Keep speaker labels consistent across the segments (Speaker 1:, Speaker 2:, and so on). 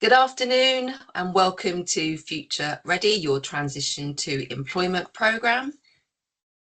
Speaker 1: Good afternoon and welcome to Future Ready, your transition to employment programme.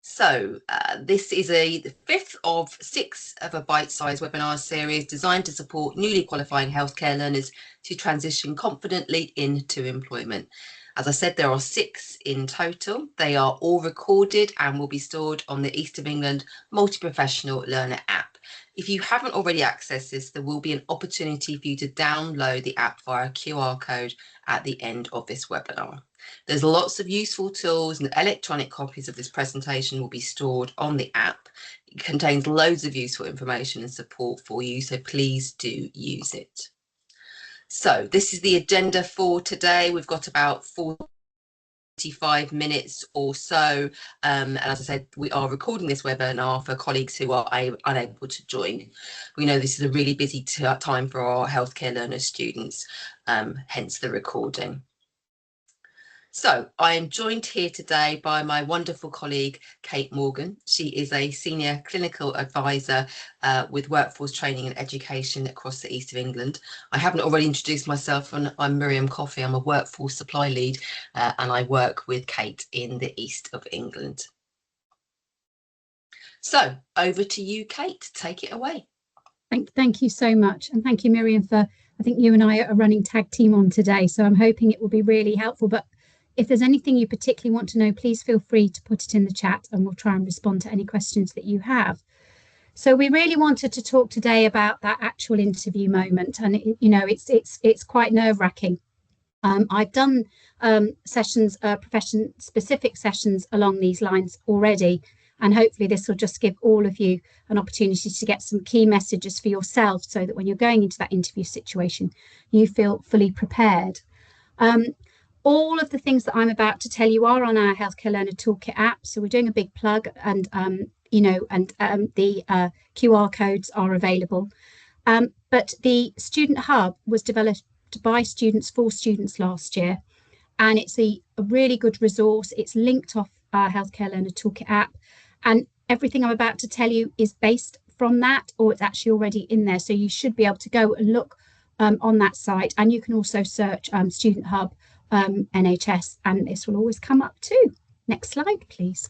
Speaker 1: So this is the fifth of six of a bite-sized webinar series designed to support newly qualifying healthcare learners to transition confidently into employment. As I said, there are 6 in total. They are all recorded and will be stored on the East of England Multi-Professional Learner app. If you haven't already accessed this, there will be an opportunity for you to download the app via QR code at the end of this webinar. There's lots of useful tools, and electronic copies of this presentation will be stored on the app. It contains loads of useful information and support for you, so please do use it. So this is the agenda for today. We've got about 45 minutes or so, and as I said, we are recording this webinar for colleagues who are unable to join. We know this is a really busy time for our healthcare learner students, hence the recording. So I am joined here today by my wonderful colleague, Cate Morgan. She is a senior clinical advisor with workforce training and education across the East of England. I haven't already introduced myself, and I'm Miriam Coffie. I'm a workforce supply lead and I work with Cate in the East of England. So over to you, Cate, take it away.
Speaker 2: Thank you so much. And thank you, Miriam, for, I think you and I are running tag team on today, so I'm hoping it will be really helpful. But if there's anything you particularly want to know, please feel free to put it in the chat and we'll try and respond to any questions that you have. So we really wanted to talk today about that actual interview moment, and it's quite nerve-wracking. I've done sessions, profession-specific sessions along these lines already, and hopefully this will just give all of you an opportunity to get some key messages for yourself so that when you're going into that interview situation, you feel fully prepared. All of the things that I'm about to tell you are on our Healthcare Learner Toolkit app. So we're doing a big plug, and the QR codes are available. But the Student Hub was developed by students for students last year, and it's a really good resource. It's linked off our Healthcare Learner Toolkit app, and everything I'm about to tell you is based from that, or it's actually already in there. So you should be able to go and look on that site, and you can also search Student Hub NHS, and this will always come up too. Next slide, please.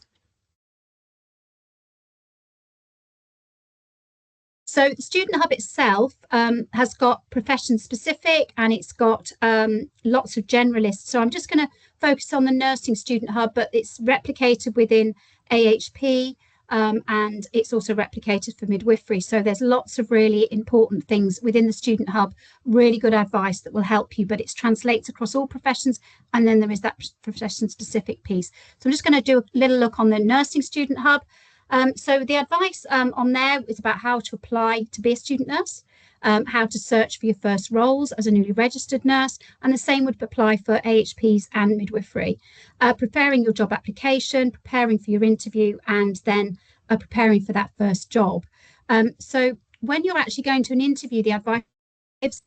Speaker 2: So the Student Hub itself has got profession specific, and it's got lots of generalists. So I'm just going to focus on the nursing Student Hub, but it's replicated within AHP, and it's also replicated for midwifery. So there's lots of really important things within the Student Hub, really good advice that will help you, but it translates across all professions. And then there is that profession specific piece. So I'm just going to do a little look on the nursing Student Hub. So the advice on there is about how to apply to be a student nurse, how to search for your first roles as a newly registered nurse, and the same would apply for AHPs and midwifery. Preparing your job application, preparing for your interview, and then preparing for that first job. So when you're actually going to an interview, the advice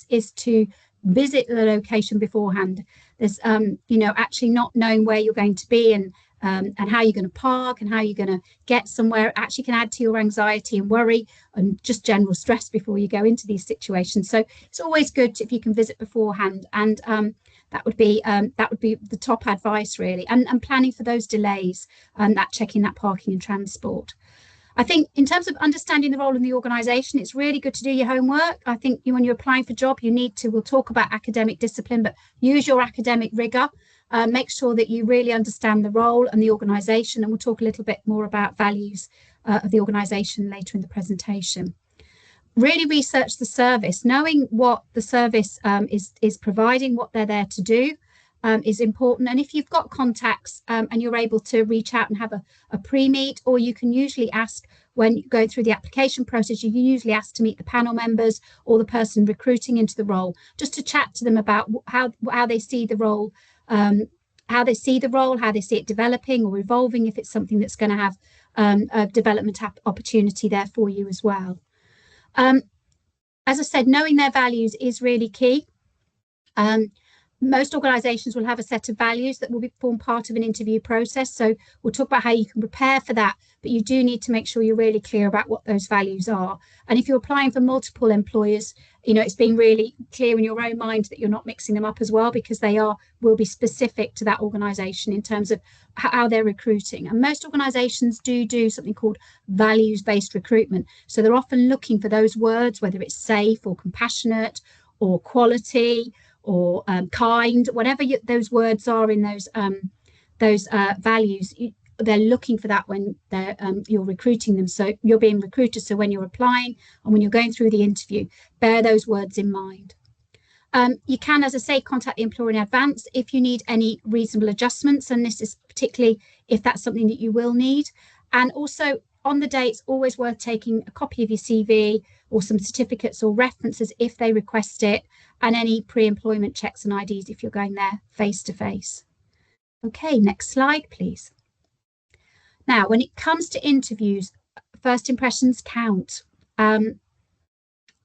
Speaker 2: is to visit the location beforehand. There's actually not knowing where you're going to be and how you're going to park and how you're going to get somewhere actually can add to your anxiety and worry and just general stress before you go into these situations. So it's always good if you can visit beforehand, and that would be the top advice really, and planning for those delays and that checking that parking and transport. I think in terms of understanding the role in the organisation, it's really good to do your homework. I think when you're applying for a job, we'll talk about academic discipline, but use your academic rigour. Make sure that you really understand the role and the organisation, and we'll talk a little bit more about values of the organisation later in the presentation. Really research the service. Knowing what the service is providing, what they're there to do, is important. And if you've got contacts and you're able to reach out and have a pre-meet, or you can usually ask when you go through the application process, you can usually ask to meet the panel members or the person recruiting into the role, just to chat to them about how they see the role, how they see it developing or evolving, if it's something that's going to have a development opportunity there for you as well. As I said, knowing their values is really key. Most organisations will have a set of values that will form part of an interview process. So we'll talk about how you can prepare for that, but you do need to make sure you're really clear about what those values are. And if you're applying for multiple employers, it's being really clear in your own mind that you're not mixing them up as well, because they will be specific to that organisation in terms of how they're recruiting. And most organisations do something called values-based recruitment. So they're often looking for those words, whether it's safe or compassionate or quality or kind, whatever those words are in those values. They're looking for that when you're recruiting them. So you're being recruited. So when you're applying and when you're going through the interview, bear those words in mind. You can, as I say, contact the employer in advance if you need any reasonable adjustments. And this is particularly if that's something that you will need. And also on the day, it's always worth taking a copy of your CV or some certificates or references if they request it, and any pre-employment checks and IDs if you're going there face to face. Okay, next slide, please. Now, when it comes to interviews, first impressions count.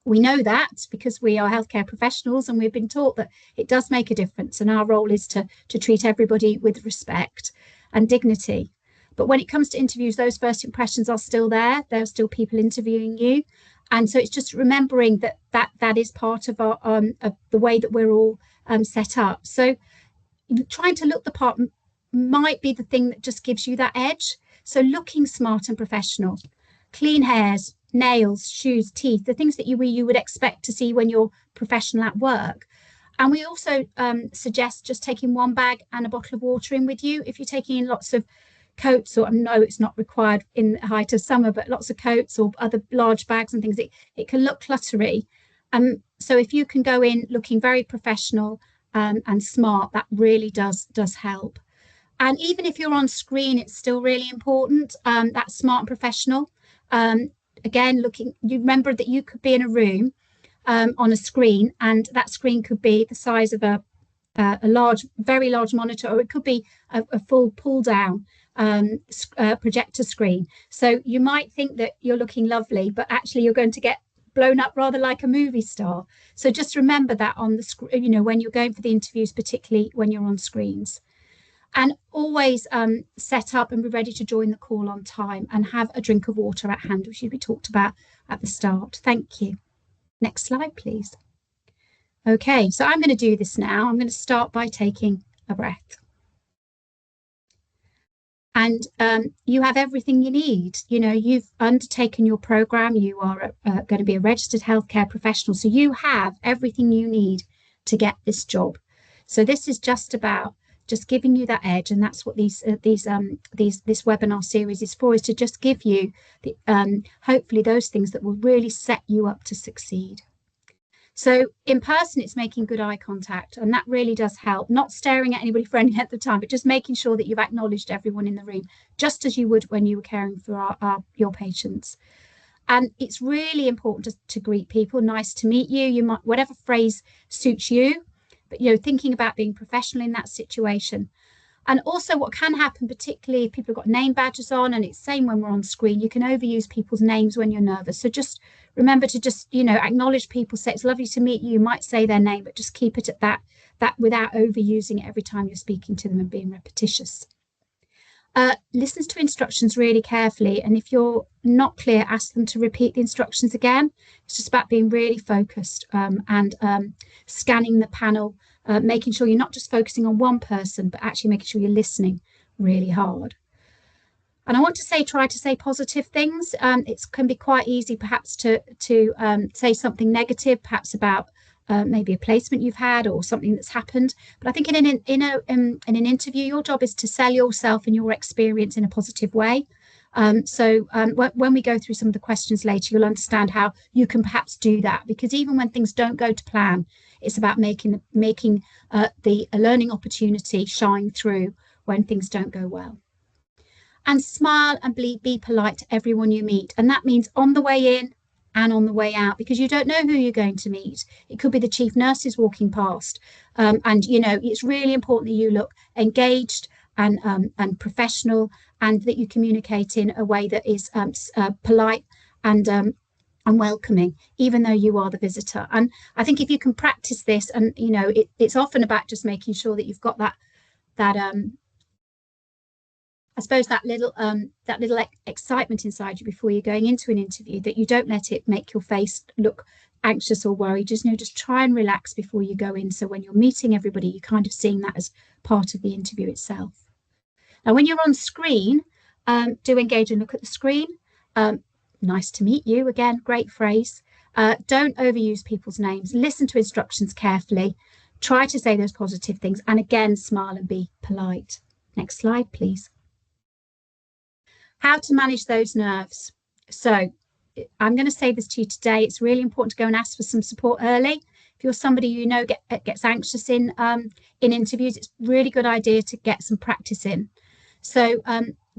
Speaker 2: We know that because we are healthcare professionals, and we've been taught that it does make a difference, and our role is to treat everybody with respect and dignity. But when it comes to interviews, those first impressions are still there. There are still people interviewing you. And so it's just remembering that is part of of the way that we're all set up. So trying to look the part might be the thing that just gives you that edge. So looking smart and professional, clean hairs, nails, shoes, teeth, the things that you would expect to see when you're professional at work. And we also suggest just taking one bag and a bottle of water in with you. If you're taking in lots of coats, or no, it's not required in the height of summer, but lots of coats or other large bags and things, it can look cluttery. So if you can go in looking very professional and smart, that really does help. And even if you're on screen, it's still really important, that's smart and professional. Again, you remember that you could be in a room on a screen, and that screen could be the size of a very large monitor, or it could be a full pull down projector screen. So you might think that you're looking lovely, but actually you're going to get blown up rather like a movie star. So just remember that on the screen, when you're going for the interviews, particularly when you're on screens. And always set up and be ready to join the call on time, and have a drink of water at hand, which we talked about at the start. Thank you. Next slide, please. Okay, so I'm going to do this now. I'm going to start by taking a breath. And you have everything you need. You've undertaken your program. You are going to be a registered healthcare professional. So you have everything you need to get this job. So this is just about just giving you that edge, and that's what this webinar series is for, is to just give you hopefully those things that will really set you up to succeed. So in person, it's making good eye contact, and that really does help. Not staring at anybody for any length of time, but just making sure that you've acknowledged everyone in the room, just as you would when you were caring for your patients. And it's really important to greet people. Nice to meet you. You might, whatever phrase suits you, but thinking about being professional in that situation. And also what can happen, particularly if people have got name badges on, and it's same when we're on screen, you can overuse people's names when you're nervous. So just remember to acknowledge people. Say it's lovely to meet you. You might say their name, but just keep it at that without overusing it every time you're speaking to them and being repetitious. Listen to instructions really carefully, and if you're not clear, ask them to repeat the instructions again. It's just about being really focused and scanning the panel, making sure you're not just focusing on one person, but actually making sure you're listening really hard. And I want to try to say positive things. It can be quite easy perhaps to say something negative, perhaps about maybe a placement you've had or something that's happened. But I think in an interview, your job is to sell yourself and your experience in a positive way. So when we go through some of the questions later, you'll understand how you can perhaps do that, because even when things don't go to plan, it's about making the learning opportunity shine through when things don't go well. And smile and be polite to everyone you meet. And that means on the way in and on the way out, because you don't know who you're going to meet. It could be the chief nurses walking past. And, it's really important that you look engaged and professional, and that you communicate in a way that is polite and welcoming, even though you are the visitor. And I think if you can practice this, and, it's often about just making sure that you've got that I suppose that little excitement inside you before you're going into an interview, that you don't let it make your face look anxious or worried, just try and relax before you go in. So when you're meeting everybody, you're kind of seeing that as part of the interview itself. Now, when you're on screen, do engage and look at the screen. Nice to meet you. Again, great phrase. Don't overuse people's names. Listen to instructions carefully. Try to say those positive things. And again, smile and be polite. Next slide, please. How to manage those nerves. So I'm going to say this to you today. It's really important to go and ask for some support early. If you're somebody you know gets anxious in interviews, it's a really good idea to get some practice in. So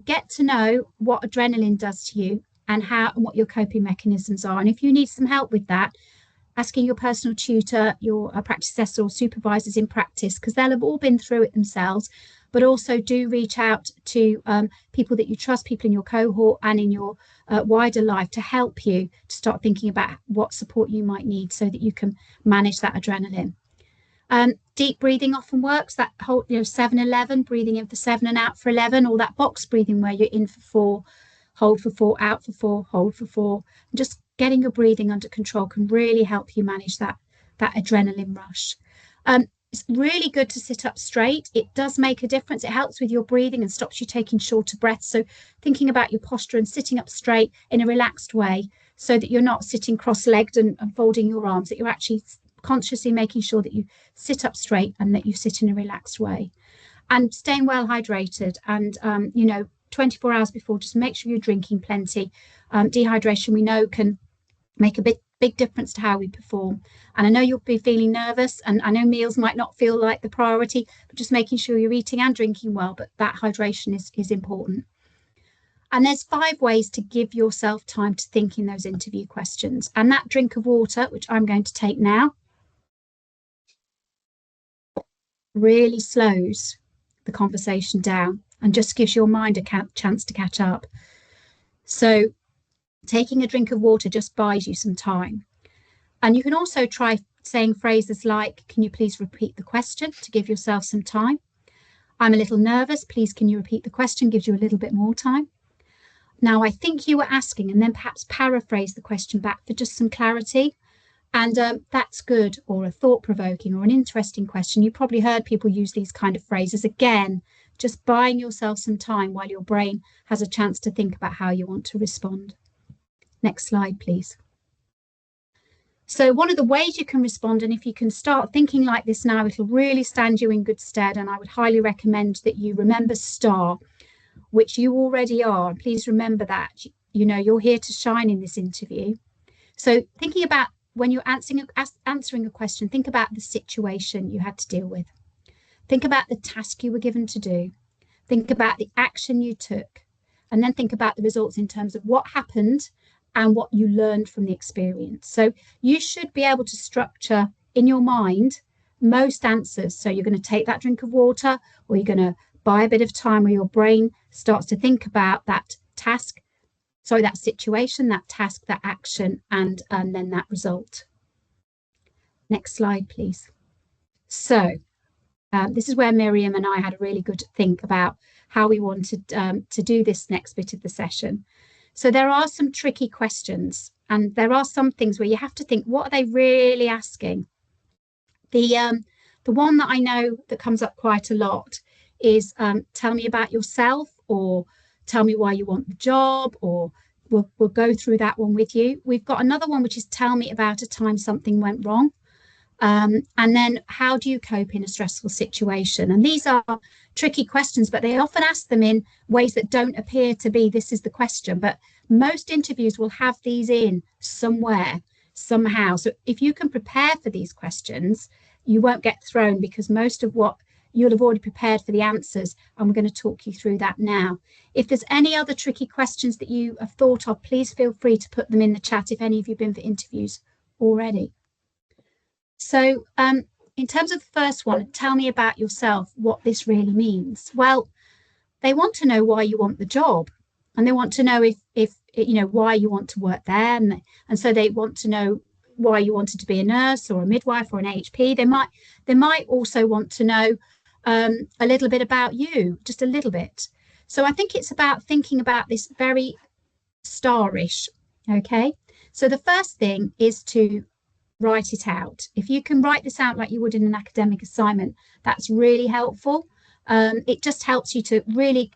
Speaker 2: get to know what adrenaline does to you and what your coping mechanisms are. And if you need some help with that, asking your personal tutor, your practice assessor or supervisors in practice, because they'll have all been through it themselves, but also do reach out to people that you trust, people in your cohort and in your wider life to help you to start thinking about what support you might need so that you can manage that adrenaline. Deep breathing often works, that whole 7-11, breathing in for 7 and out for 11, or that box breathing where you're in for 4, hold for 4, out for 4, hold for 4. Just getting your breathing under control can really help you manage that adrenaline rush. It's really good to sit up straight. It does make a difference. It helps with your breathing and stops you taking shorter breaths. So thinking about your posture and sitting up straight in a relaxed way so that you're not sitting cross-legged and folding your arms, that you're actually consciously making sure that you sit up straight and that you sit in a relaxed way. And staying well hydrated and, 24 hours before, just make sure you're drinking plenty. Dehydration, we know, can make a big difference to how we perform. And I know you'll be feeling nervous, and I know meals might not feel like the priority, but just making sure you're eating and drinking well, but that hydration is important. And there's 5 ways to give yourself time to think in those interview questions. And that drink of water, which I'm going to take now, really slows the conversation down and just gives your mind a chance to catch up. So taking a drink of water just buys you some time. And you can also try saying phrases like, can you please repeat the question, to give yourself some time. I'm a little nervous, please can you repeat the question, gives you a little bit more time. Now I think you were asking, and then perhaps paraphrase the question back for just some clarity. And that's good, or a thought-provoking or an interesting question. You probably heard people use these kind of phrases. Again, just buying yourself some time while your brain has a chance to think about how you want to respond. Next slide, please. So one of the ways you can respond, and if you can start thinking like this now, it'll really stand you in good stead. And I would highly recommend that you remember STAR, which you already are. Please remember that. You're here to shine in this interview. So thinking about when you're answering a question, think about the situation you had to deal with. Think about the task you were given to do. Think about the action you took. And then think about the results in terms of what happened and what you learned from the experience. So you should be able to structure in your mind most answers. So you're going to take that drink of water, or you're going to buy a bit of time where your brain starts to think about that task, that situation, that task, that action, and then that result. Next slide, please. So this is where Miriam and I had a really good think about how we wanted to do this next bit of the session. So there are some tricky questions, and there are some things where you have to think, what are they really asking? The one that I know that comes up quite a lot is tell me about yourself, or tell me why you want the job, or we'll go through that one with you. We've got another one, which is tell me about a time something went wrong. And then how do you cope in a stressful situation? And these are tricky questions, but they often ask them in ways that don't appear to be, this is the question. But most interviews will have these in somewhere, somehow. So if you can prepare for these questions, you won't get thrown, because most of what you'll have already prepared for the answers, and we're going to talk you through that now. If there's any other tricky questions that you have thought of, please feel free to put them in the chat if any of you have been for interviews already. So in terms of the first one, tell me about yourself, what this really means. Well, they want to know why you want the job, and they want to know if why you want to work there, and so they want to know why you wanted to be a nurse or a midwife or an AHP. They might also want to know a little bit about you, just a little bit. So I think it's about thinking about this very starish. Okay, so the first thing is to write it out. If you can write this out like you would in an academic assignment, that's really helpful. It just helps you to really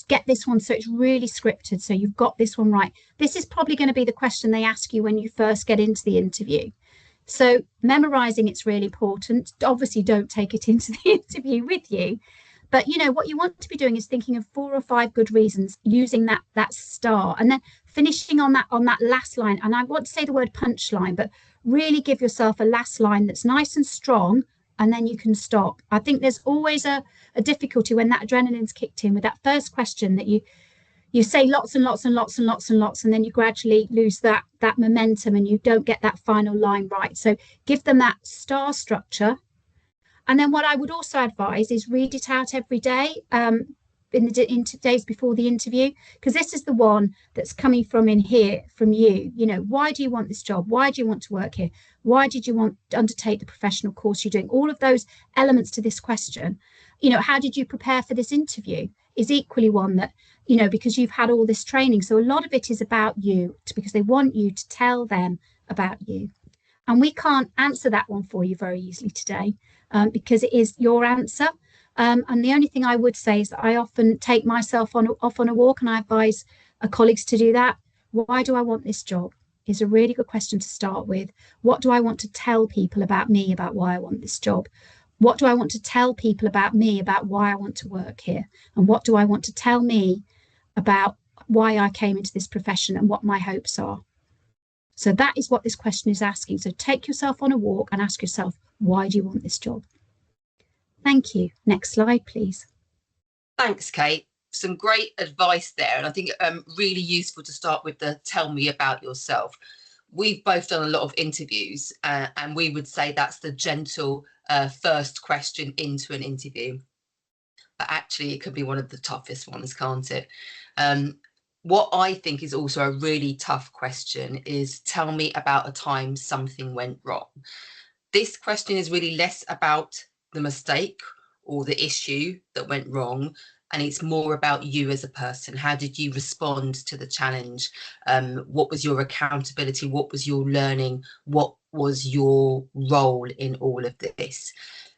Speaker 2: get this one so it's really scripted, so you've got this one right. This is probably going to be the question they ask you when you first get into the interview. So memorizing it's really important. Obviously, don't take it into the interview with you. But you know what you want to be doing is thinking of 4 or 5 good reasons, using that star, and then finishing on that last line. And I want to say the word punchline, but really give yourself a last line that's nice and strong, and then you can stop. I think there's always a difficulty when that adrenaline's kicked in with that first question, that you say lots and lots and lots and lots and lots, and then you gradually lose that momentum and you don't get that final line right. So give them that star structure. And then what I would also advise is read it out every day, in days before the interview, because this is the one that's coming from in here from you. You know, why do you want this job? Why do you want to work here? Why did you want to undertake the professional course you're doing? All of those elements to this question. You know, how did you prepare for this interview is equally one that, you know, because you've had all this training. So a lot of it is about you, because they want you to tell them about you. And we can't answer that one for you very easily today, because it is your answer. And the only thing I would say is that I often take myself off on a walk, and I advise colleagues to do that. Why do I want this job? Is a really good question to start with. What do I want to tell people about me, about why I want this job? What do I want to tell people about me, about why I want to work here? And what do I want to tell me about why I came into this profession and what my hopes are? So that is what this question is asking. So take yourself on a walk and ask yourself, why do you want this job? Thank you. Next slide, please.
Speaker 1: Thanks, Kate. Some great advice there. And I think really useful to start with the tell me about yourself. We've both done a lot of interviews, and we would say that's the gentle first question into an interview. But actually, it could be one of the toughest ones, can't it? What I think is also a really tough question is tell me about a time something went wrong. This question is really less about the mistake or the issue that went wrong, and it's more about you as a person. How did you respond to the challenge? What was your accountability? What was your learning? What was your role in all of this?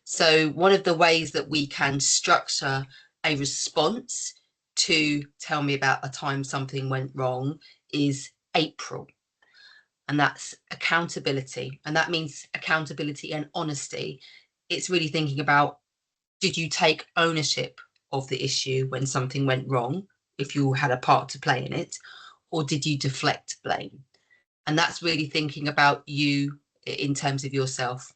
Speaker 1: So one of the ways that we can structure a response to tell me about a time something went wrong is April. And that's accountability. And that means accountability and honesty. It's really thinking about, did you take ownership of the issue when something went wrong, if you had a part to play in it, or did you deflect blame? And that's really thinking about you in terms of yourself.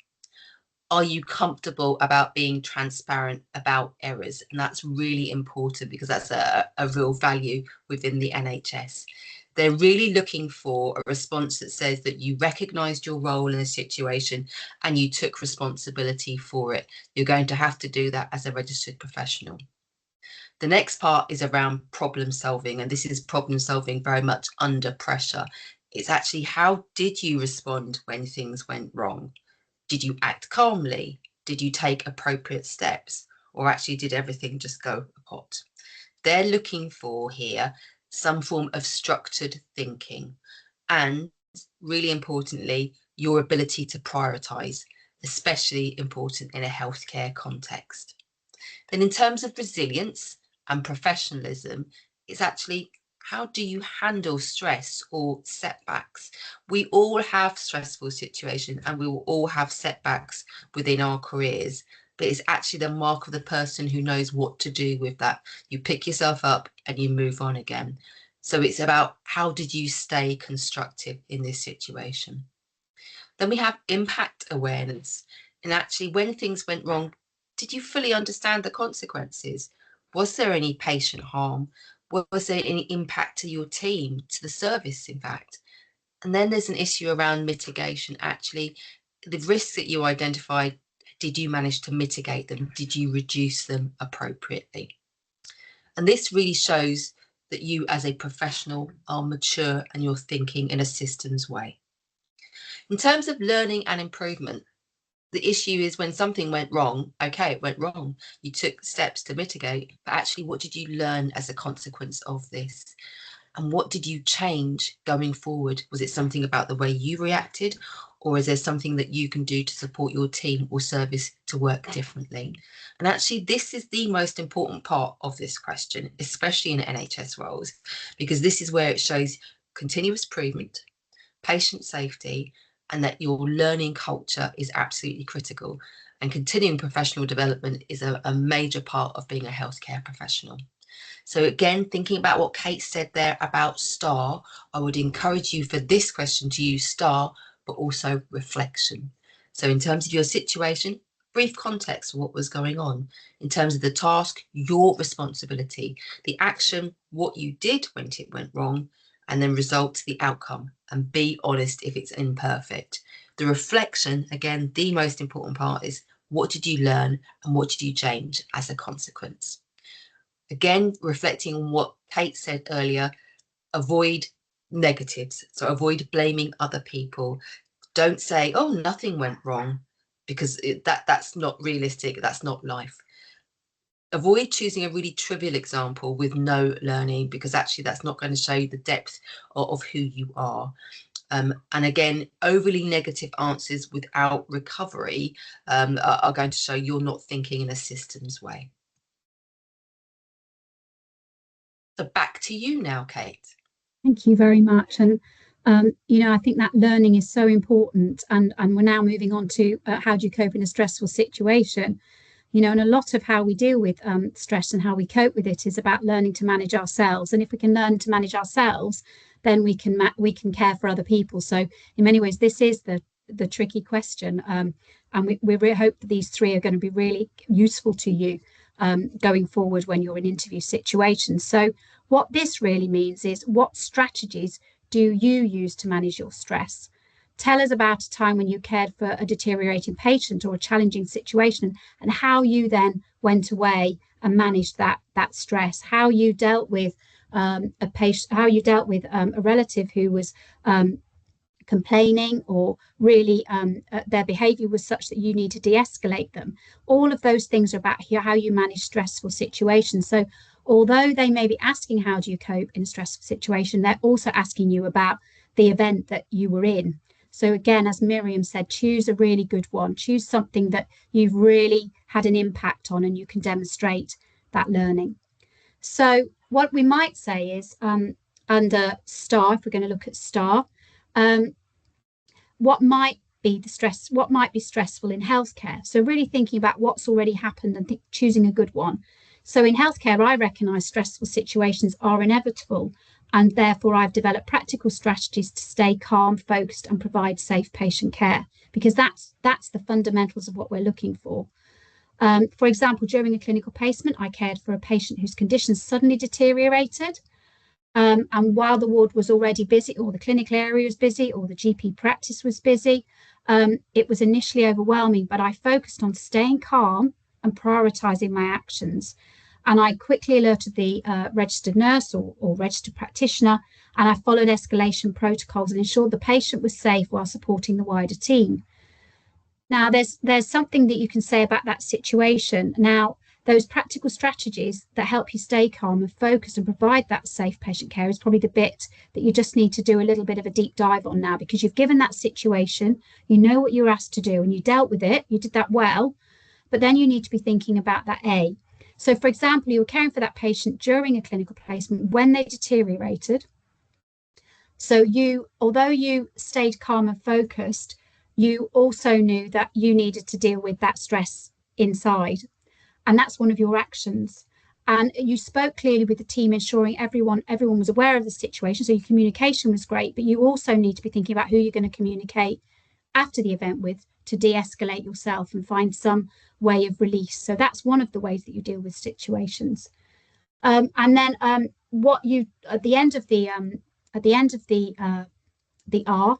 Speaker 1: Are you comfortable about being transparent about errors? And that's really important, because that's a real value within the NHS. They're really looking for a response that says that you recognised your role in a situation and you took responsibility for it. You're going to have to do that as a registered professional. The next part is around problem solving, and this is problem solving very much under pressure. It's actually, how did you respond when things went wrong? Did you act calmly? Did you take appropriate steps? Or actually did everything just go apart? They're looking for here some form of structured thinking, and really importantly, your ability to prioritise, especially important in a healthcare context. Then in terms of resilience and professionalism, it's actually, how do you handle stress or setbacks? We all have stressful situations, and we will all have setbacks within our careers, but it's actually the mark of the person who knows what to do with that. You pick yourself up and you move on again. So it's about, how did you stay constructive in this situation? Then we have impact awareness. And actually, when things went wrong, did you fully understand the consequences? Was there any patient harm? Was there any impact to your team, to the service, in fact? And then there's an issue around mitigation. Actually, the risks that you identified, did you manage to mitigate them? Did you reduce them appropriately? And this really shows that you as a professional are mature and you're thinking in a systems way. In terms of learning and improvement, the issue is when something went wrong, okay, it went wrong. You took steps to mitigate, but actually, what did you learn as a consequence of this? And what did you change going forward? Was it something about the way you reacted, or is there something that you can do to support your team or service to work differently? And actually, this is the most important part of this question, especially in NHS roles, because this is where it shows continuous improvement, patient safety, and that your learning culture is absolutely critical. And continuing professional development is a major part of being a healthcare professional. So again, thinking about what Kate said there about STAR, I would encourage you for this question to use STAR, but also reflection. So in terms of your situation, brief context of what was going on. In terms of the task, your responsibility, the action, what you did when it went wrong, and then results, the outcome, and be honest if it's imperfect. The reflection, again, the most important part is what did you learn and what did you change as a consequence? Again, reflecting on what Kate said earlier, avoid negatives. So avoid blaming other people. Don't say, oh, nothing went wrong, because that's not realistic. That's not life. Avoid choosing a really trivial example with no learning, because actually that's not going to show you the depth of who you are. And again, overly negative answers without recovery are going to show you're not thinking in a systems way. So back to you now, Kate.
Speaker 2: Thank you very much. And I think that learning is so important. And we're now moving on to how do you cope in a stressful situation? And a lot of how we deal with stress and how we cope with it is about learning to manage ourselves. And if we can learn to manage ourselves, then we can care for other people. So in many ways, this is the tricky question. And we really hope that these three are going to be really useful to you going forward when you're in interview situations. So what this really means is, what strategies do you use to manage your stress? Tell us about a time when you cared for a deteriorating patient or a challenging situation, and how you then went away and managed that stress, how you dealt with a patient, how you dealt with a relative who was complaining, or really their behavior was such that you need to de-escalate them. All of those things are about how you manage stressful situations. So although they may be asking how do you cope in a stressful situation, they're also asking you about the event that you were in. So again, as Miriam said, choose a really good one. Choose something that you've really had an impact on and you can demonstrate that learning. So what we might say is, under STAR, if we're going to look at STAR, what might be stressful in healthcare. So really thinking about what's already happened and choosing a good one. So in healthcare, I recognise stressful situations are inevitable, and therefore I've developed practical strategies to stay calm, focused, and provide safe patient care, because that's the fundamentals of what we're looking for. For example, during a clinical placement, I cared for a patient whose condition suddenly deteriorated. And while the ward was already busy, or the clinical area was busy, or the GP practice was busy, it was initially overwhelming, but I focused on staying calm and prioritising my actions. And I quickly alerted the registered nurse or registered practitioner, and I followed escalation protocols and ensured the patient was safe while supporting the wider team. Now, there's something that you can say about that situation. Now, those practical strategies that help you stay calm and focused and provide that safe patient care is probably the bit that you just need to do a little bit of a deep dive on now, because you've given that situation, you know what you were asked to do, and you dealt with it, you did that well, but then you need to be thinking about that A. So, for example, you were caring for that patient during a clinical placement when they deteriorated. So although you stayed calm and focused, you also knew that you needed to deal with that stress inside. And that's one of your actions. And you spoke clearly with the team, ensuring everyone was aware of the situation. So your communication was great, but you also need to be thinking about who you're going to communicate after the event with to de-escalate yourself and find some way of release. So that's one of the ways that you deal with situations. And then what you at the end of the R,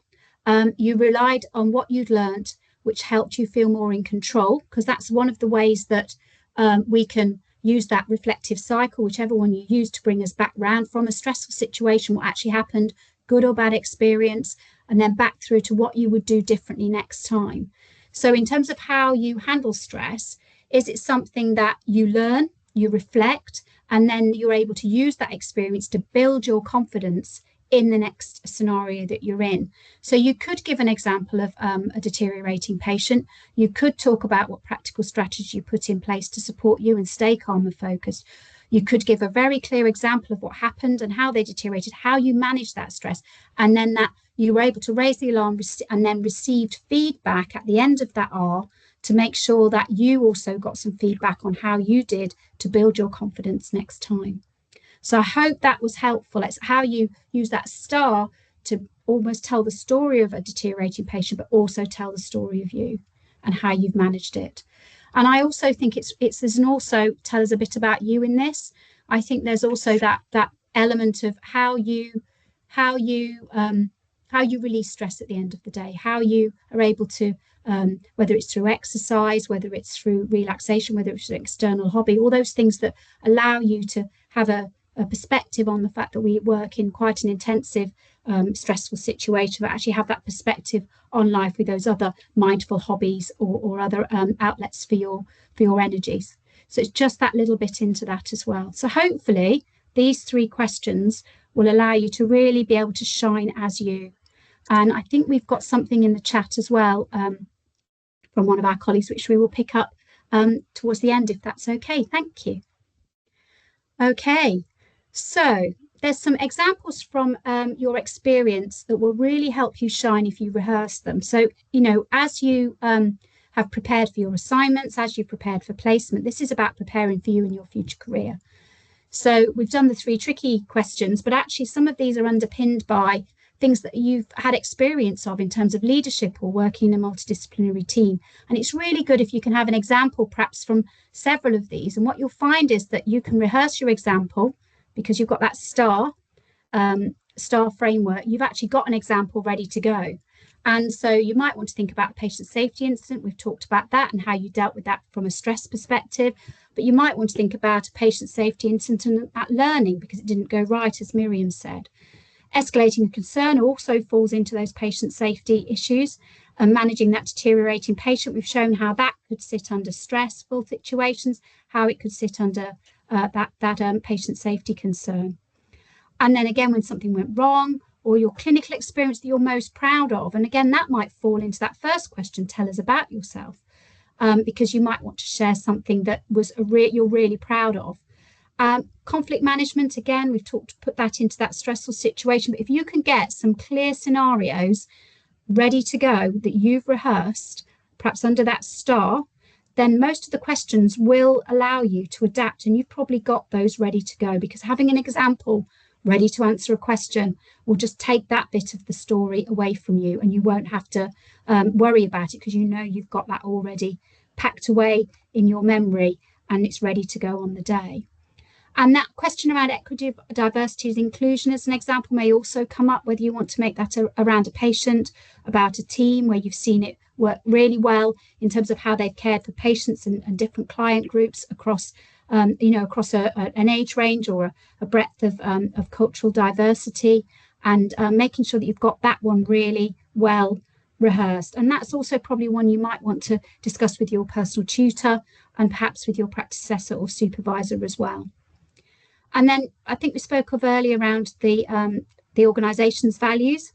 Speaker 2: you relied on what you'd learned, which helped you feel more in control, because that's one of the ways that we can use that reflective cycle, whichever one you use, to bring us back round from a stressful situation, what actually happened, good or bad experience, and then back through to what you would do differently next time. So in terms of how you handle stress, is it something that you learn, you reflect, And then you're able to use that experience to build your confidence in the next scenario that you're in. So you could give an example of a deteriorating patient. You could talk about what practical strategy you put in place to support you and stay calm and focused. You could give a very clear example of what happened and how they deteriorated, how you managed that stress, and then that you were able to raise the alarm and then received feedback at the end of that R to make sure that you also got some feedback on how you did to build your confidence next time. So I hope that was helpful. It's how you use that star to almost tell the story of a deteriorating patient, but also tell the story of you and how you've managed it. And I also think there's also tell us a bit about you in this. I think there's also that element of how you release stress at the end of the day, how you are able to, whether it's through exercise, whether it's through relaxation, whether it's an external hobby, all those things that allow you to have a perspective on the fact that we work in quite an intensive, stressful situation, but actually have that perspective on life with those other mindful hobbies or other outlets for your energies. So it's just that little bit into that as well. So hopefully these 3 questions will allow you to really be able to shine as you. And I think we've got something in the chat as well from one of our colleagues, which we will pick up towards the end, if that's okay. Thank you. Okay, so there's some examples from your experience that will really help you shine if you rehearse them. So, as you have prepared for your assignments, as you've prepared for placement, this is about preparing for you in your future career. So we've done the 3 tricky questions, but actually some of these are underpinned by things that you've had experience of in terms of leadership or working in a multidisciplinary team. And it's really good if you can have an example perhaps from several of these. And what you'll find is that you can rehearse your example because you've got that star framework. You've actually got an example ready to go. And so you might want to think about a patient safety incident. We've talked about that and how you dealt with that from a stress perspective. But you might want to think about a patient safety incident at learning because it didn't go right, as Miriam said. Escalating a concern also falls into those patient safety issues. And managing that deteriorating patient, we've shown how that could sit under stressful situations, how it could sit under that patient safety concern. And then again, when something went wrong, or your clinical experience that you're most proud of. And again, that might fall into that first question, tell us about yourself, because you might want to share something that was you're really proud of. Conflict management, again, we've put that into that stressful situation. But if you can get some clear scenarios ready to go that you've rehearsed, perhaps under that star, then most of the questions will allow you to adapt. And you've probably got those ready to go because having an example ready to answer a question will just take that bit of the story away from you and you won't have to worry about it because you've got that already packed away in your memory and it's ready to go on the day. And that question around equity, diversity, and inclusion as an example may also come up, whether you want to make that around a patient, about a team where you've seen it work really well in terms of how they've cared for patients and different client groups across across an age range or a breadth of cultural diversity, and making sure that you've got that one really well rehearsed. And that's also probably one you might want to discuss with your personal tutor and perhaps with your practice assessor or supervisor as well. And then I think we spoke of earlier around the organisation's values.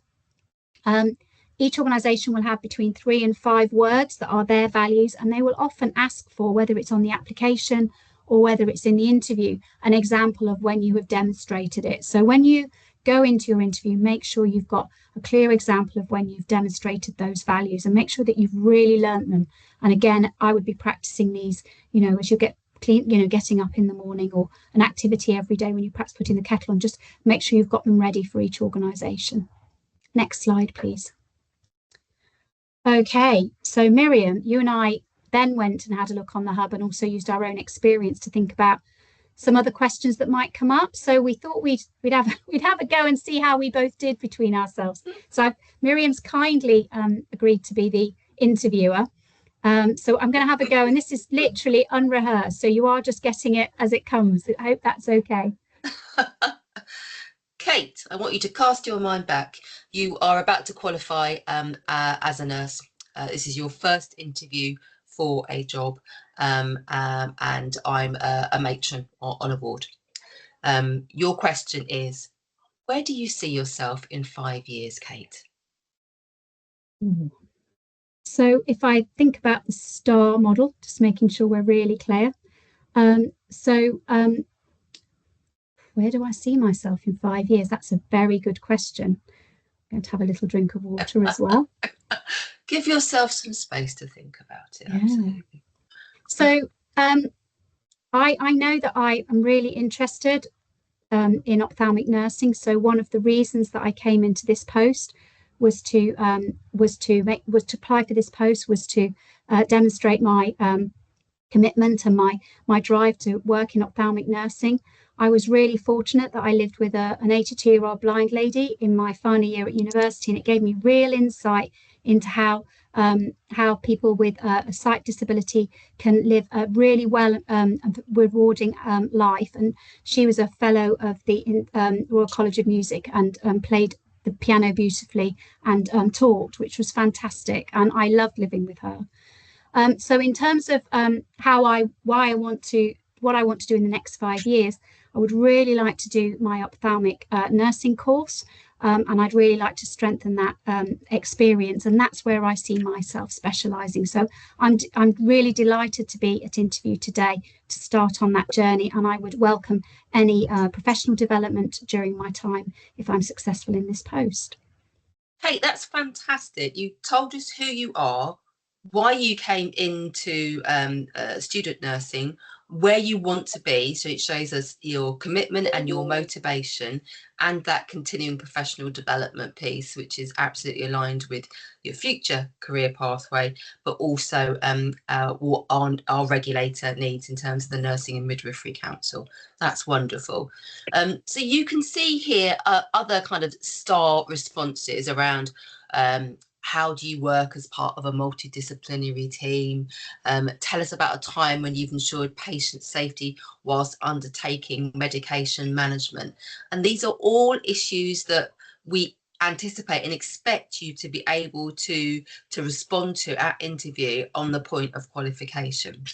Speaker 2: Each organisation will have between 3 and 5 words that are their values, and they will often ask for, whether it's on the application or whether it's in the interview, an example of when you have demonstrated it. So when you go into your interview, make sure you've got a clear example of when you've demonstrated those values and make sure that you've really learnt them. And again, I would be practicing these, as you get clean, getting up in the morning, or an activity every day when you perhaps putting the kettle on, just make sure you've got them ready for each organisation. Next slide, please. Okay, so Miriam, you and I then went and had a look on the hub and also used our own experience to think about some other questions that might come up. So we thought we'd have a go and see how we both did between ourselves. So Miriam's kindly agreed to be the interviewer. So I'm going to have a go, and this is literally unrehearsed. So you are just getting it as it comes. I hope that's okay.
Speaker 1: Kate, I want you to cast your mind back. You are about to qualify as a nurse. This is your first interview for a job, and I'm a matron on a ward. Your question is, where do you see yourself in 5 years, Kate?
Speaker 2: So if I think about the STAR model, just making sure we're really clear. Where do I see myself in 5 years? That's a very good question. I'm going to have a little drink of water as well.
Speaker 1: Give yourself some space to think about it.
Speaker 2: Yeah.
Speaker 1: Absolutely.
Speaker 2: So I know that I am really interested in ophthalmic nursing. So one of the reasons that I came into this post was to apply for this post, was to demonstrate my commitment and my drive to work in ophthalmic nursing. I was really fortunate that I lived with an 82-year-old blind lady in my final year at university, and it gave me real insight into how people with a sight disability can live a really well rewarding life. And she was a fellow of the Royal College of Music and played the piano beautifully and taught, which was fantastic. And I loved living with her. So in terms of what I want to do in the next 5 years, I would really like to do my ophthalmic nursing course, and I'd really like to strengthen that experience, and that's where I see myself specialising. So I'm really delighted to be at interview today to start on that journey, and I would welcome any professional development during my time if I'm successful in this post.
Speaker 1: Kate, that's fantastic. You told us who you are, why you came into student nursing, where you want to be, so it shows us your commitment and your motivation, and that continuing professional development piece, which is absolutely aligned with your future career pathway, but also what our regulator needs in terms of the Nursing and Midwifery Council. That's wonderful. So you can see here other kind of STAR responses around how do you work as part of a multidisciplinary team? Tell us about a time when you've ensured patient safety whilst undertaking medication management. And these are all issues that we anticipate and expect you to be able to respond to at interview on the point of qualification.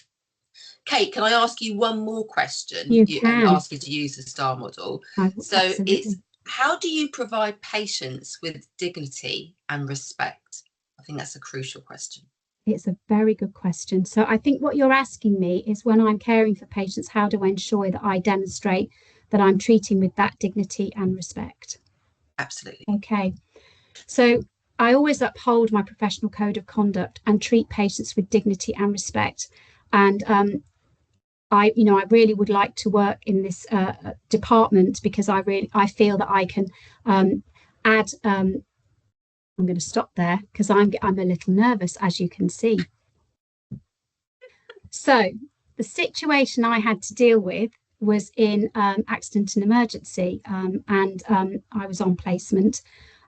Speaker 1: Kate, can I ask you one more question?
Speaker 2: You can.
Speaker 1: And ask you to use the STAR model.
Speaker 2: Absolutely.
Speaker 1: It's, how do you provide patients with dignity and respect? I think that's a crucial question.
Speaker 2: It's a very good question. So I think what you're asking me is, when I'm caring for patients, how do I ensure that I demonstrate that I'm treating with that dignity and respect?
Speaker 1: Absolutely.
Speaker 2: Okay. So I always uphold my professional code of conduct and treat patients with dignity and respect. And I really would like to work in this department, because I feel that I can add. I'm going to stop there because I'm a little nervous, as you can see. So the situation I had to deal with was in accident and emergency, and I was on placement.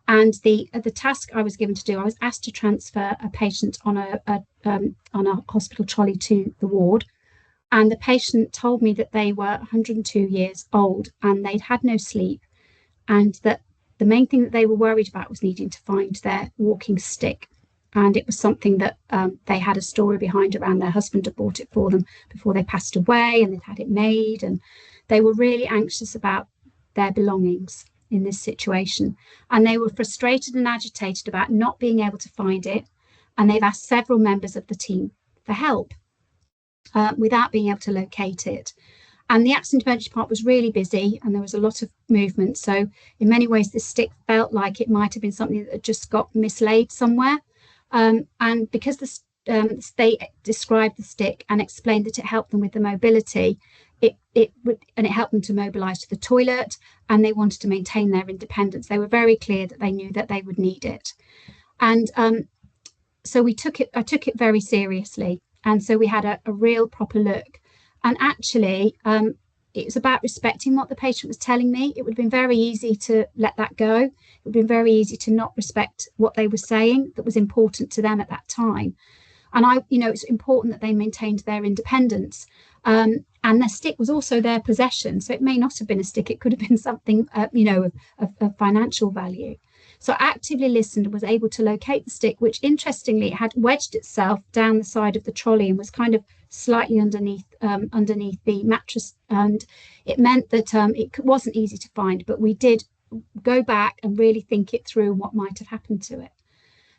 Speaker 2: And the task I was given to do, I was asked to transfer a patient on a hospital trolley to the ward. And the patient told me that they were 102 years old and they'd had no sleep, and that the main thing that they were worried about was needing to find their walking stick. And it was something that they had a story behind around. Their husband had bought it for them before they passed away, and they'd had it made. And they were really anxious about their belongings in this situation. And they were frustrated and agitated about not being able to find it. And they've asked several members of the team for help without being able to locate it. And the accident emergency part was really busy, and there was a lot of movement. So in many ways, this stick felt like it might have been something that had just got mislaid somewhere. And because they described the stick and explained that it helped them with the mobility, it helped them to mobilise to the toilet, and they wanted to maintain their independence. They were very clear that they knew that they would need it. And so I took it very seriously. And so we had a real proper look. And actually, it was about respecting what the patient was telling me. It would have been very easy to let that go. It would have been very easy to not respect what they were saying that was important to them at that time. And it's important that they maintained their independence. And their stick was also their possession. So it may not have been a stick. It could have been something, of financial value. So I actively listened and was able to locate the stick, which interestingly had wedged itself down the side of the trolley and was kind of slightly underneath the mattress, and it meant that it wasn't easy to find, but we did go back and really think it through and what might have happened to it.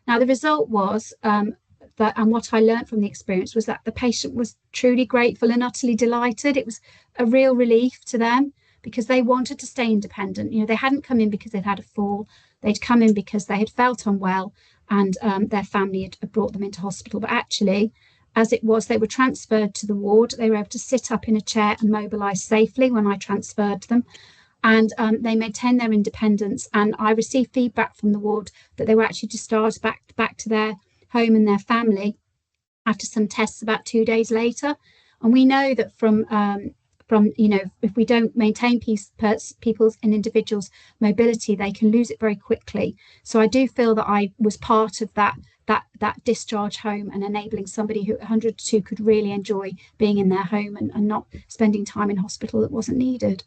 Speaker 2: Now the result was that, and what I learned from the experience was that the patient was truly grateful and utterly delighted. It was a real relief to them because they wanted to stay independent. You know, they hadn't come in because they'd had a fall. They'd come in because they had felt unwell and their family had brought them into hospital. But actually, as it was, they were transferred to the ward. They were able to sit up in a chair and mobilise safely when I transferred them. And they maintained their independence. And I received feedback from the ward that they were actually discharged back to their home and their family after some tests about 2 days later. And we know that from you know, if we don't maintain people's and individuals' mobility, they can lose it very quickly. So I do feel that I was part of that discharge home and enabling somebody who at 102 could really enjoy being in their home and not spending time in hospital that wasn't needed.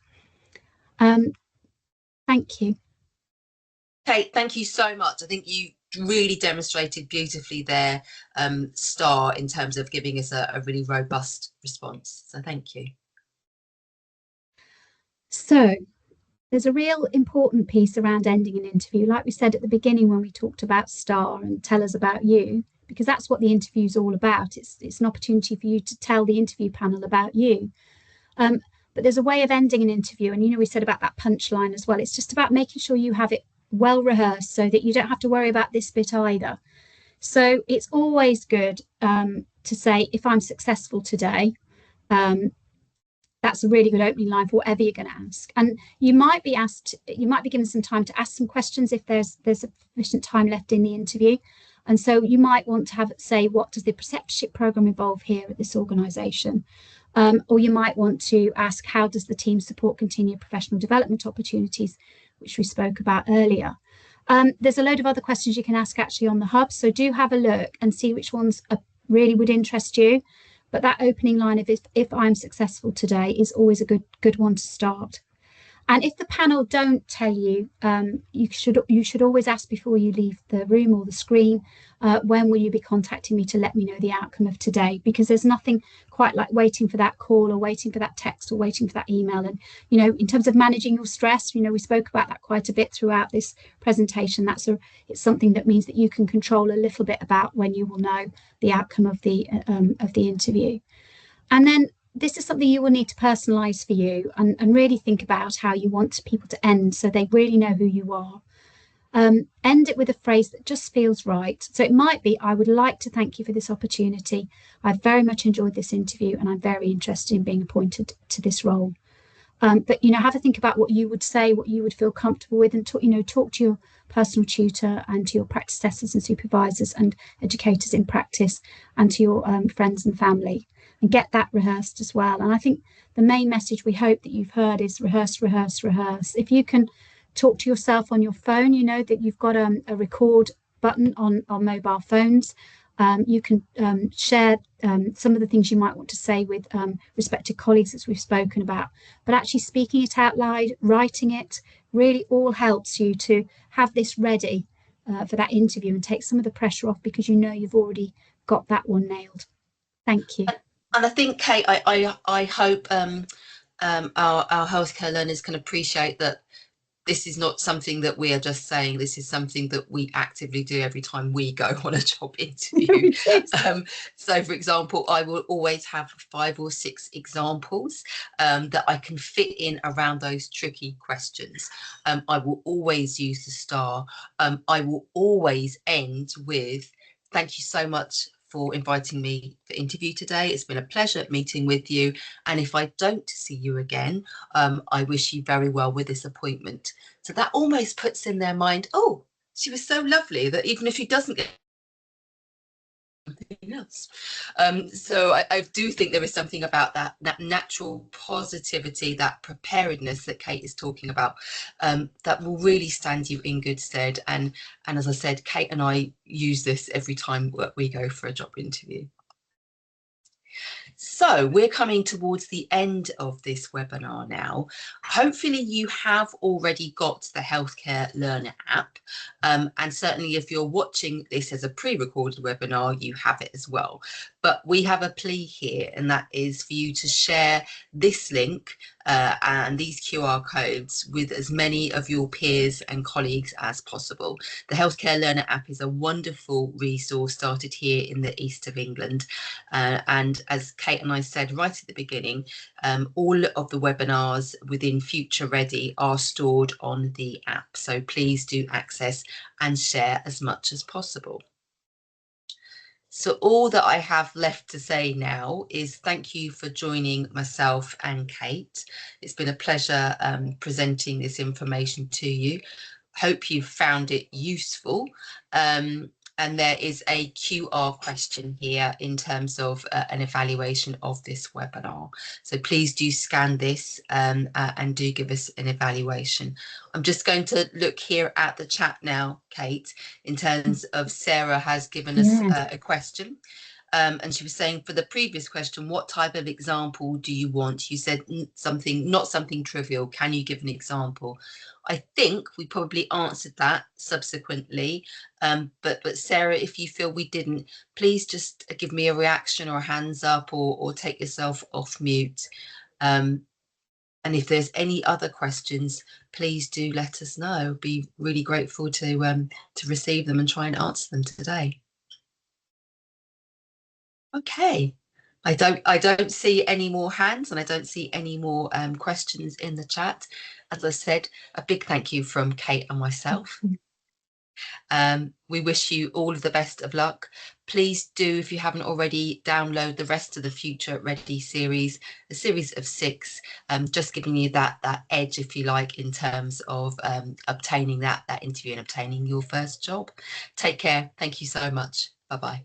Speaker 2: Thank you.
Speaker 1: Kate, thank you so much. I think you really demonstrated beautifully there, STAR, in terms of giving us a really robust response. So thank you.
Speaker 2: So there's a real important piece around ending an interview, like we said at the beginning when we talked about STAR and tell us about you, because that's what the interview is all about. It's an opportunity for you to tell the interview panel about you. But there's a way of ending an interview, and you know, we said about that punchline as well. It's just about making sure you have it well rehearsed so that you don't have to worry about this bit either. So it's always good to say, if I'm successful today, that's a really good opening line for whatever you're going to ask. And you might be given some time to ask some questions if there's sufficient time left in the interview. And so you might want to say, what does the preceptorship programme involve here at this organisation? Or you might want to ask, how does the team support continued professional development opportunities, which we spoke about earlier? There's a load of other questions you can ask actually on the hub. So do have a look and see which ones really would interest you. But that opening line of if I'm successful today is always a good one to start. And if the panel don't tell you, you should always ask before you leave the room or the screen, when will you be contacting me to let me know the outcome of today? Because there's nothing quite like waiting for that call or waiting for that text or waiting for that email. And, you know, in terms of managing your stress, you know, we spoke about that quite a bit throughout this presentation. It's something that means that you can control a little bit about when you will know the outcome of the interview. And then this is something you will need to personalise for you and really think about how you want people to end so they really know who you are. End it with a phrase that just feels right. So it might be, I would like to thank you for this opportunity. I've very much enjoyed this interview and I'm very interested in being appointed to this role. But, you know, have a think about what you would say, what you would feel comfortable with, and talk to your personal tutor and to your practice assessors and supervisors and educators in practice and to your friends and family. And get that rehearsed as well. And I think the main message we hope that you've heard is rehearse, rehearse, rehearse. If you can talk to yourself on your phone, you know that you've got a record button on mobile phones. You can share some of the things you might want to say with respected colleagues, as we've spoken about. But actually speaking it out loud, writing it, really all helps you to have this ready for that interview and take some of the pressure off, because you know you've already got that one nailed. Thank you.
Speaker 1: And I think, Kate, I hope our healthcare learners can appreciate that this is not something that we are just saying. This is something that we actively do every time we go on a job interview. So, for example, I will always have 5 or 6 examples that I can fit in around those tricky questions. I will always use the STAR. I will always end with, thank you so much for inviting me for interview today. It's been a pleasure meeting with you. And if I don't see you again, I wish you very well with this appointment. So that almost puts in their mind, oh, she was so lovely that even if she doesn't get something else. So I do think there is something about that natural positivity, that preparedness that Kate is talking about, that will really stand you in good stead. And as I said, Kate and I use this every time we go for a job interview. So we're coming towards the end of this webinar now. Hopefully you have already got the Healthcare Learner app, and certainly if you're watching this as a pre-recorded webinar, you have it as well. But we have a plea here, and that is for you to share this link and these QR codes with as many of your peers and colleagues as possible. The Healthcare Learner app is a wonderful resource started here in the east of England, and as Kate and I said right at the beginning, all of the webinars within Future Ready are stored on the app, so please do access and share as much as possible. So all that I have left to say now is thank you for joining myself and Kate. It's been a pleasure presenting this information to you. Hope you found it useful. And there is a QR question here in terms of an evaluation of this webinar. So please do scan this and do give us an evaluation. I'm just going to look here at the chat now, Kate, in terms of Sarah has given us a question. And she was saying, for the previous question, what type of example do you want? You said something, not something trivial. Can you give an example? I think we probably answered that subsequently. But Sarah, if you feel we didn't, please just give me a reaction or a hands up, or take yourself off mute. And if there's any other questions, please do let us know. I'd be really grateful to receive them and try and answer them today. Okay, I don't see any more hands, and I don't see any more questions in the chat. As I said, a big thank you from Kate and myself. We wish you all of the best of luck. Please do, if you haven't already, download the rest of the Future Ready series, a series of 6, just giving you that edge, if you like, in terms of obtaining that interview and obtaining your first job. Take care. Thank you so much. Bye-bye.